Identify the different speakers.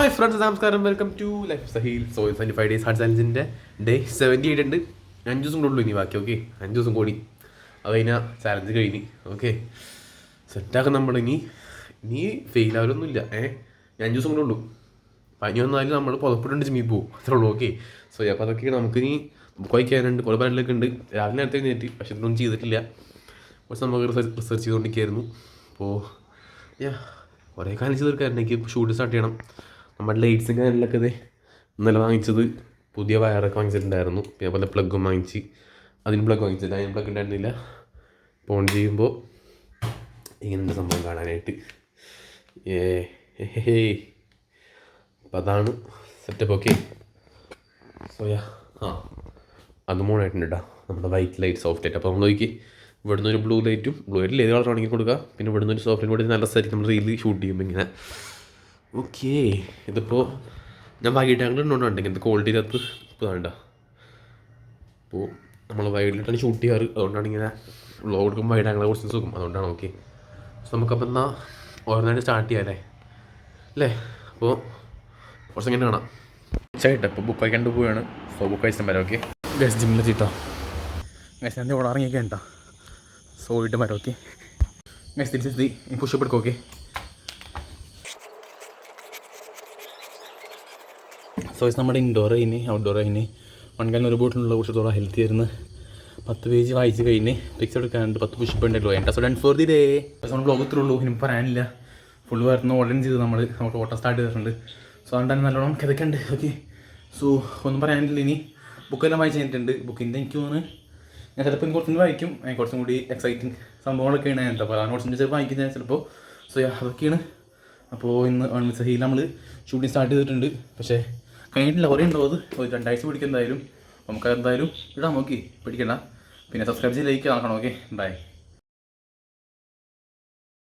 Speaker 1: Hi friends, നമസ്കാരം. Welcome to life Saheel. 75 days hard ചാലഞ്ചിൻ്റെ day 78 ഉണ്ട്. 5 ദിവസം കൂടെ ഉള്ളൂ ഇനി ബാക്കി. ഓക്കെ, 5 ദിവസം കൂടി അത് കഴിഞ്ഞാൽ ചാലഞ്ച് കഴിഞ്ഞ്. ഓക്കെ, സെറ്റാക്കാൻ നമ്മളിനി ഫെയിലാവലൊന്നുമില്ല. 5 ദിവസം കൂടെ ഉള്ളൂ. പനി വന്നാലും നമ്മൾ പുറപ്പെട്ടുണ്ട് ജിമ്മിൽ പോകും, അത്രേ ഉള്ളൂ. ഓക്കെ, സോ അപ്പോൾ അതൊക്കെ നമുക്കിനി ബുക്ക് വായിക്കാനുണ്ട്, കുറേ പരിപാടികളൊക്കെ ഉണ്ട്. രാവിലെ നേരത്തെ എഴുന്നേറ്റ്, പക്ഷെ ഇതൊന്നും ചെയ്തിട്ടില്ല. കുറച്ച് നമുക്ക് റിസർച്ച് ചെയ്തുകൊണ്ടിരിക്കുകയായിരുന്നു. അപ്പോൾ കുറേ കാര്യം ചെയ്ത് തീർക്കാറുണ്ട്. എനിക്ക് ഷൂട്ട് സ്റ്റാർട്ട് ചെയ്യണം. നമ്മുടെ ലൈറ്റ്സും കാര്യങ്ങളൊക്കെ ഇത് ഇന്നലെ വാങ്ങിച്ചത്, പുതിയ വയറൊക്കെ വാങ്ങിച്ചിട്ടുണ്ടായിരുന്നു. പിന്നെ അതുപോലെ പ്ലഗും വാങ്ങിച്ച്, അതിന് പ്ലഗ് വാങ്ങിച്ചില്ല, അതിന് പ്ലഗ് ഉണ്ടായിരുന്നില്ല. ഓൺ ചെയ്യുമ്പോൾ ഇങ്ങനെയുണ്ട് സംഭവം കാണാനായിട്ട്. അപ്പം അതാണ് സെറ്റപ്പ്. ഓക്കെ, സോയാ അത് മോണായിട്ടുണ്ട് കേട്ടോ, നമ്മുടെ വൈറ്റ് ലൈറ്റ് സോഫ്റ്റ് ലൈറ്റ്. അപ്പോൾ നമ്മൾ നോക്കി, ഇവിടുന്ന് ഒരു ബ്ലൂ ലൈറ്റും, ബ്ലൂ ലൈറ്റിൽ ഏത് കളർ വേണമെങ്കിൽ കൊടുക്കുക. പിന്നെ ഇവിടുന്ന് ഒരു സോഫ്റ്റ് ലൈറ്റ് കൂടി നല്ല സെറ്റ് നമ്മൾ റീല് ഷൂട്ട് ചെയ്യുമ്പോൾ ഇങ്ങനെ. ഓക്കെ, ഇതിപ്പോൾ ഞാൻ വൈകിട്ട് ആംഗിൾ ഉണ്ടോണ്ട് ഇങ്ങനത്തെ ക്വാളിറ്റിയിലകത്ത് ഇപ്പോൾ വേണ്ട. അപ്പോൾ നമ്മൾ വൈകിട്ടാണ് ഷൂട്ട് ചെയ്യാറ്, അതുകൊണ്ടാണ് ഇങ്ങനെ വ്ളോഗ് കൊടുക്കുമ്പോൾ വൈകിട്ട് ആംഗിളെ കുറച്ച് സുഖം, അതുകൊണ്ടാണ്. ഓക്കെ, സോ നമുക്കപ്പോൾ എന്നാൽ ഓരോന്നായിട്ട് സ്റ്റാർട്ട് ചെയ്യാം അല്ലേ. അപ്പോൾ കുറച്ച് ഇങ്ങനെ കാണാം.
Speaker 2: ചേട്ടാ ഇപ്പോൾ ബുക്ക് വായിക്കാണ്ട് പോവുകയാണ്. സോ ബുക്ക് വായിച്ചാൽ വരാം. ഓക്കെ ഗസ് ജിമ്മിൽ ചീട്ടോ ഗസ് ഞാൻ ഇവിടെ ഇറങ്ങിയൊക്കെ ഉണ്ടാ. സോ ഇട്ട് വരാം. ഓക്കെ ഗസ് തിരിച്ചെത്തി പുഷപ്പ് എടുക്കും. ഓക്കെ, സോ നമ്മുടെ ഇൻഡോർ കഴിഞ്ഞ് ഔട്ട്ഡോർ കഴിഞ്ഞ് വൺകാലിന് ഒരു ബോട്ടിലുള്ള പുഷത്തോളം ഹെൽത്തി ആയിരുന്നു. 10 പേജ് വായിച്ച് കഴിഞ്ഞ് പിക്സ് എടുക്കാനുണ്ട്. 10 പുഷപ്പ് ഉണ്ടല്ലോ. എൻ്റെ so done for the day. പക്ഷേ നമ്മൾ ബ്ലോഗ് ഇത്രയുള്ളൂ, ഇനി പറയാനില്ല. ഫുൾ വരുന്ന ഓർഡർ ചെയ്ത് നമുക്ക് ഓട്ടം സ്റ്റാർട്ട് ചെയ്തിട്ടുണ്ട്. സോ അതുകൊണ്ട് നല്ലോണം കിതക്കുണ്ട്. ഓക്കെ, സോ ഒന്നും പറയാനില്ല. ഇനി ബുക്കെല്ലാം വായിച്ച് കഴിഞ്ഞിട്ടുണ്ട്. ബുക്കിൻ്റെ എനിക്ക് തോന്നുന്നു ഞാൻ ചിലപ്പോൾ കുറച്ചും കൂടി വായിക്കും. കുറച്ചും കൂടി എക്സൈറ്റിങ് സംഭവങ്ങളൊക്കെയാണ്. എന്താ പറയുക, നോട്ട്സിൻ്റെ ചിലപ്പോൾ വായിക്കുന്നത് ചിലപ്പോൾ. സോ അതൊക്കെയാണ്. അപ്പോൾ ഇന്ന് സഹീൽ നമ്മൾ ഷൂട്ടിങ് സ്റ്റാർട്ട് ചെയ്തിട്ടുണ്ട്. പക്ഷേ കഴിഞ്ഞിട്ടില്ല, കുറേ ഉണ്ടോ അത്. ഒരു 2 ആഴ്ച പിടിക്കും എന്തായാലും. നമുക്ക് എന്തായാലും ഇടാം. ഓക്കെ, പിടിക്കണ്ട. പിന്നെ സബ്സ്ക്രൈബ് ചെയ്ത് ലൈക്ക് ആക്കണം. Okay, by.